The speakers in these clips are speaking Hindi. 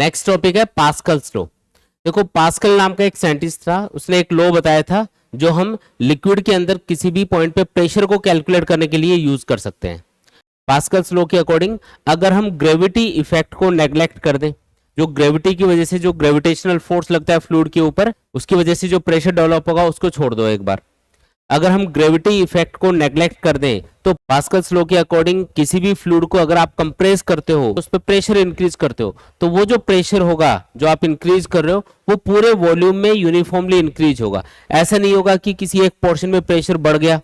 नेक्स्ट टॉपिक है पास्कल्स लॉ। देखो पास्कल नाम का एक साइंटिस्ट था, उसने एक लॉ बताया था जो हम लिक्विड के अंदर किसी भी पॉइंट पे प्रेशर को कैलकुलेट करने के लिए यूज कर सकते हैं। पास्कल्स लॉ के अकॉर्डिंग अगर हम ग्रेविटी इफेक्ट को नेग्लेक्ट कर दें, जो ग्रेविटी की वजह से जो ग्रेविटेशनल फोर्स लगता है फ्लूइड के ऊपर, उसकी वजह से जो प्रेशर डेवलप होगा उसको छोड़ दो एक बार। अगर हम ग्रेविटी इफेक्ट को नेग्लेक्ट कर दें तो पास्कल्स लॉ के अकॉर्डिंग किसी भी फ्लूइड को अगर आप कंप्रेस करते हो, उस पर प्रेशर इंक्रीज करते हो, तो वो जो प्रेशर होगा जो आप इंक्रीज कर रहे हो वो पूरे वॉल्यूम में यूनिफॉर्मली इंक्रीज होगा। ऐसा नहीं होगा कि किसी एक पोर्शन में प्रेशर बढ़ गया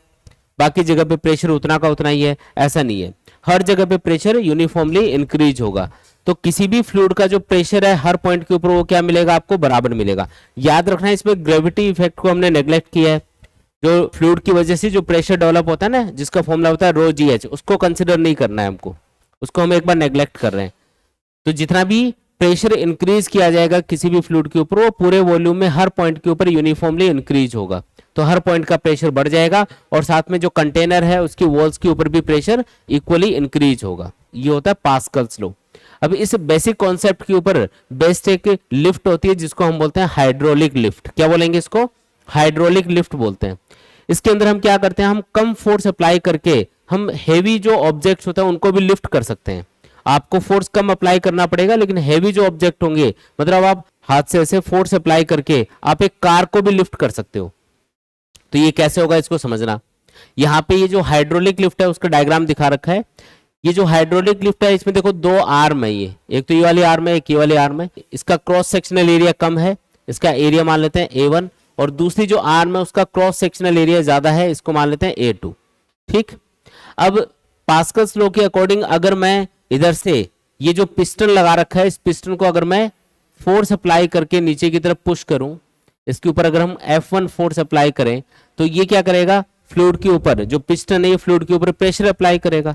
बाकी जगह पे प्रेशर उतना का उतना ही है, ऐसा नहीं है। हर जगह पे प्रेशर यूनिफॉर्मली इंक्रीज होगा। तो किसी भी फ्लूइड का जो प्रेशर है हर पॉइंट के ऊपर वो क्या मिलेगा, आपको बराबर मिलेगा। याद रखना है इसमें ग्रेविटी इफेक्ट को हमने नेग्लेक्ट किया है। जो फ्लूइड की वजह से जो प्रेशर डेवलप होता है ना, जिसका फॉर्मूला होता है रो जी एच, उसको कंसिडर नहीं करना है हमको, उसको हम एक बार नेग्लेक्ट कर रहे हैं। तो जितना भी प्रेशर इंक्रीज किया जाएगा किसी भी फ्लूइड के ऊपर वो पूरे वॉल्यूम में हर पॉइंट के ऊपर यूनिफॉर्मली इंक्रीज होगा। तो हर पॉइंट का प्रेशर बढ़ जाएगा और साथ में जो कंटेनर है उसकी वॉल्स के ऊपर भी प्रेशर इक्वली इंक्रीज होगा। ये होता है पास्कल्स लॉ। अब इस बेसिक कॉन्सेप्ट के ऊपर बेस्ड एक लिफ्ट होती है जिसको हम बोलते हैं हाइड्रोलिक लिफ्ट। क्या बोलेंगे इसको? हाइड्रोलिक लिफ्ट बोलते हैं। इसके अंदर हम क्या करते हैं, हम कम फोर्स अप्लाई करके हम हेवी जो ऑब्जेक्ट्स होते हैं उनको भी लिफ्ट कर सकते हैं। आपको फोर्स कम अप्लाई करना पड़ेगा लेकिन हेवी जो ऑब्जेक्ट होंगे, मतलब आप हाथ से ऐसे फोर्स अप्लाई करके आप एक कार को भी लिफ्ट कर सकते हो। तो ये कैसे होगा इसको समझना। यहाँ पे ये जो हाइड्रोलिक लिफ्ट है उसका डायग्राम दिखा रखा है। ये जो हाइड्रोलिक लिफ्ट है इसमें देखो दो आर्म है, ये एक तो ये वाली आर्म है, एक ये वाली आर्म है। इसका क्रॉस सेक्शनल एरिया कम है, इसका एरिया मान लेते हैं A1, और दूसरी जो आर्म है उसका क्रॉस सेक्शनल एरिया ज्यादा है, इसको मान लेते हैं A2। ठीक। अब पास्कल्स लॉ के अकॉर्डिंग अगर मैं इधर से ये जो पिस्टन लगा रखा है, इस पिस्टन को अगर मैं फोर्स अप्लाई करके नीचे की तरफ पुश करूं, इसके ऊपर अगर हम F1 फोर्स अप्लाई करें तो ये क्या करेगा, फ्लूइड के ऊपर जो पिस्टन है ये फ्लूइड के ऊपर प्रेशर अप्लाई करेगा।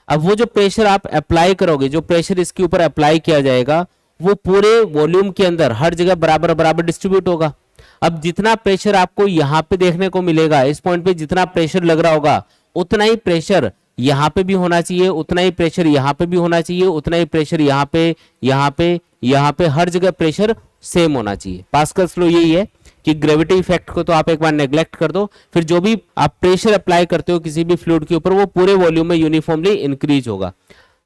अब वो जो प्रेशर आप अप्लाई करोगे, जो प्रेशर इसके ऊपर अप्लाई किया जाएगा वो पूरे वॉल्यूम के अंदर हर जगह बराबर बराबर डिस्ट्रीब्यूट होगा। अब जितना प्रेशर आपको यहाँ पे देखने को मिलेगा, इस पॉइंट पे जितना प्रेशर लग रहा होगा उतना ही प्रेशर यहाँ पे भी होना चाहिए, उतना ही प्रेशर यहाँ पे भी होना चाहिए, उतना ही प्रेशर यहाँ पे, यहाँ पे, यहाँ पे, हर जगह प्रेशर सेम होना चाहिए। पास्कल्स लॉ यही है कि ग्रेविटी इफेक्ट को तो आप एक बार नेग्लेक्ट कर दो, फिर जो भी आप प्रेशर अप्लाई करते हो किसी भी फ्लूइड के ऊपर वो पूरे वॉल्यूम में यूनिफॉर्मली इंक्रीज होगा।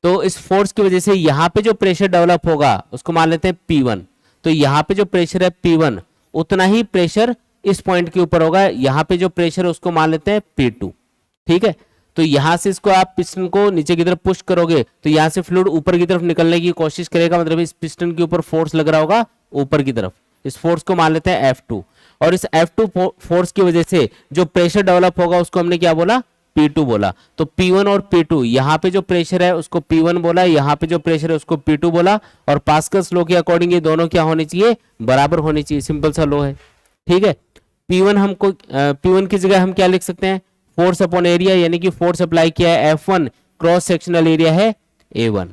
तो इस फोर्स की वजह से यहाँ पे जो प्रेशर डेवलप होगा उसको मान लेते हैं P1। तो यहाँ पे जो प्रेशर है P1 उतना ही प्रेशर इस पॉइंट के ऊपर होगा, यहाँ पे जो प्रेशर है उसको मान लेते हैं P2। ठीक है। तो यहां से इसको आप पिस्टन को नीचे की तरफ पुश करोगे तो यहां से फ्लूइड ऊपर की तरफ निकलने की कोशिश करेगा, मतलब इस पिस्टन के ऊपर फोर्स लग रहा होगा ऊपर की तरफ, इस फोर्स को मान लेते हैं F2। और इस F2 फोर्स की वजह से जो प्रेशर डेवलप होगा उसको हमने क्या बोला, P2 बोला। तो P1 और P2, यहाँ पे जो प्रेशर है उसको P1 बोला, यहाँ पे जो प्रेशर है उसको P2 बोला। और पास्कल्स लॉ के अकॉर्डिंग ये दोनों क्या होनी चाहिए, बराबर होनी चाहिए। सिंपल सा लॉ है। ठीक है। P1 की जगह हम क्या लिख सकते हैं, फोर्स अपॉन एरिया, यानी कि फोर्स अप्लाई किया है F1, क्रॉस सेक्शनल एरिया है A1।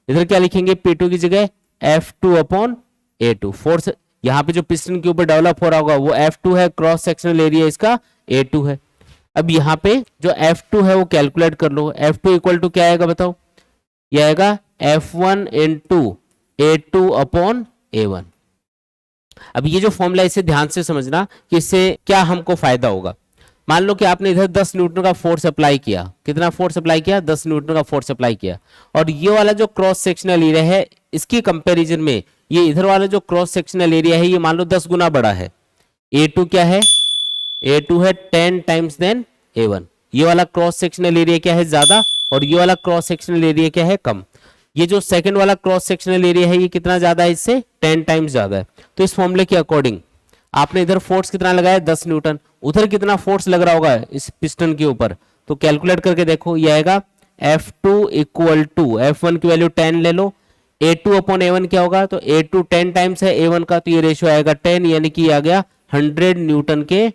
इधर क्या लिखेंगे, P2 की जगह F2 अपॉन A2। फोर्स यहाँ पे जो पिस्टन के ऊपर डेवलप हो रहा होगा वो F2 है, क्रॉस सेक्शनल एरिया इसका A2 है। अब यहाँ पे जो F2 है वो कैलकुलेट कर लो। F2 इक्वल टू क्या आएगा बताओ, ये आएगा F1 into A2 upon A1। अब ये जो फॉर्मूला इसे ध्यान से समझना कि इससे क्या हमको फायदा होगा। मान लो कि आपने इधर 10 न्यूटन का फोर्स अप्लाई किया, कितना फोर्स अप्लाई किया, 10 न्यूटन का फोर्स अप्लाई किया, और ये वाला जो क्रॉस सेक्शनल एरिया है इसकी कंपैरिजन में ये इधर वाला जो क्रॉस सेक्शनल एरिया है ये मान लो 10 गुना बड़ा है। A2 क्या है, A2 है 10 टाइम्स देन A1। ये वाला क्रॉस सेक्शनल एरिया क्या है, ज्यादा, और ये वाला क्रॉस सेक्शनल एरिया क्या है, कम। ये जो सेकंड वाला क्रॉस सेक्शनल एरिया है ये कितना ज्यादा है, इससे 10 टाइम्स ज्यादा है। तो इस फॉर्मूले के अकॉर्डिंग आपने इधर फोर्स कितना लगाया, 10 न्यूटन, उधर कितना फोर्स लग रहा होगा इस पिस्टन के ऊपर, तो कैलकुलेट करके देखो। ये आएगा F2 इक्वल टू F1 की वैल्यू 10 ले लो, A2 अपॉन A1 क्या होगा, तो A2 10 टाइम्स है A1 का, तो ये रेशियो आएगा 10, यानी कि आ गया 100 न्यूटन के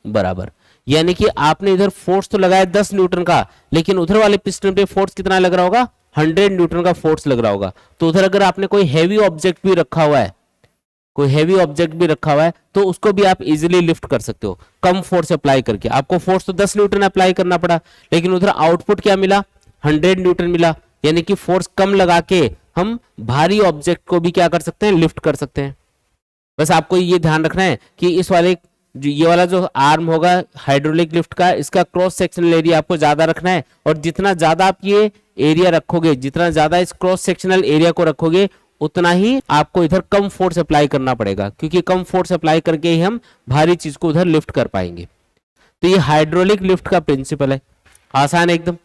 बराबर। यानी कि आपने इधर फोर्स तो लगाया 10 न्यूटन का, लेकिन उधर वाले पिस्टन पे फोर्स कितना लग रहा होगा, 100 न्यूटन का फोर्स लग रहा होगा। तो उधर अगर आपने कोई हैवी ऑब्जेक्ट भी रखा हुआ है, कोई हैवी ऑब्जेक्ट भी रखा हुआ है तो उसको भी आप इजीली लिफ्ट कर सकते हो कम फोर्स अप्लाई करके। आपको फोर्स तो 10 न्यूटन अप्लाई करना पड़ा, लेकिन उधर आउटपुट क्या मिला, 100 न्यूटन मिला, यानी कि फोर्स कम लगा के हम भारी ऑब्जेक्ट को भी क्या कर सकते हैं, लिफ्ट कर सकते हैं। बस आपको ये ध्यान रखना है कि इस वाले ये वाला जो आर्म होगा हाइड्रोलिक लिफ्ट का, इसका क्रॉस सेक्शनल एरिया आपको ज्यादा रखना है, और जितना ज्यादा आप ये एरिया रखोगे, जितना ज्यादा इस क्रॉस सेक्शनल एरिया को रखोगे, उतना ही आपको इधर कम फोर्स अप्लाई करना पड़ेगा, क्योंकि कम फोर्स अप्लाई करके ही हम भारी चीज को उधर लिफ्ट कर पाएंगे। तो ये हाइड्रोलिक लिफ्ट का प्रिंसिपल है, आसान है एकदम।